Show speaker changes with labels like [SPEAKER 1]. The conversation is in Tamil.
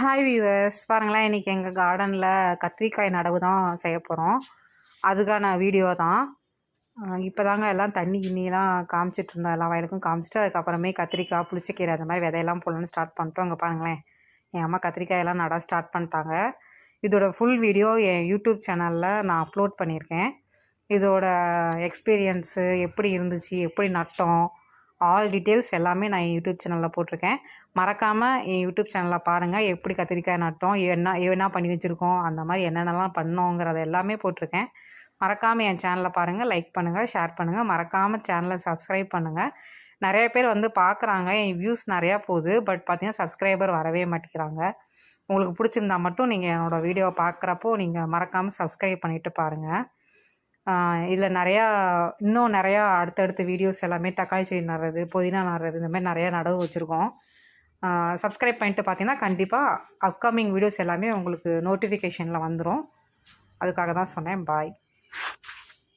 [SPEAKER 1] ஹாய் வியூவர்ஸ், பாருங்களேன். இன்றைக்கி எங்கள் கார்டனில் கத்திரிக்காய் நடவு தான் செய்ய போகிறோம். அதுக்கான வீடியோ தான். இப்போ தாங்க எல்லாம் தண்ணி கிண்ணிலாம் காமிச்சிட்டு இருந்தோம். எல்லா வயலுக்கும் காமிச்சிட்டு அதுக்கப்புறமே கத்திரிக்காய், புளிச்சக்கீரை அந்த மாதிரி விதையெல்லாம் போடணுன்னு ஸ்டார்ட் பண்ணிட்டோம். அங்கே பாருங்களேன், என் அம்மா கத்திரிக்காயெல்லாம் நட ஸ்டார்ட் பண்ணிட்டாங்க. இதோட ஃபுல் வீடியோ என் யூடியூப் சேனலில் நான் அப்லோட் பண்ணியிருக்கேன். இதோட எக்ஸ்பீரியன்ஸு எப்படி இருந்துச்சு, எப்படி நட்டோம், ஆல் டீட்டெயில்ஸ் எல்லாமே நான் என் யூடியூப் சேனலில் போட்டிருக்கேன். மறக்காமல் என் யூடியூப் சேனலில் பாருங்கள். எப்படி கத்திரிக்காய் நட்டோம், என்ன பண்ணி வச்சுருக்கோம், அந்த மாதிரி என்னென்னலாம் பண்ணோங்கிறத எல்லாமே போட்டிருக்கேன். மறக்காமல் என் சேனலை பாருங்கள், லைக் பண்ணுங்கள், ஷேர் பண்ணுங்கள். மறக்காமல் சேனலை சப்ஸ்கிரைப் பண்ணுங்கள். நிறைய பேர் வந்து பார்க்குறாங்க, என் வியூஸ் நிறையா போகுது. பட் பார்த்திங்கன்னா சப்ஸ்கிரைபர் வரவே மாட்டேங்கிறாங்க. உங்களுக்கு பிடிச்சிருந்தா மட்டும் நீங்கள் என்னோடய வீடியோவை பார்க்குறப்போ நீங்கள் மறக்காமல் சப்ஸ்கிரைப் பண்ணிவிட்டு பாருங்கள். இதில் இன்னும் நிறையா அடுத்தடுத்த வீடியோஸ் எல்லாமே தக்காளி செடி நடுறது, புதினா நடுறது, இந்த மாதிரி நிறையா நடவு வச்சுருக்கோம். சப்ஸ்கிரைப் பண்ணிட்டு பார்த்தீங்கன்னா கண்டிப்பாக அப்கமிங் வீடியோஸ் எல்லாமே உங்களுக்கு நோட்டிஃபிகேஷனில் வந்துடும். அதுக்காக தான் சொன்னேன். பாய்.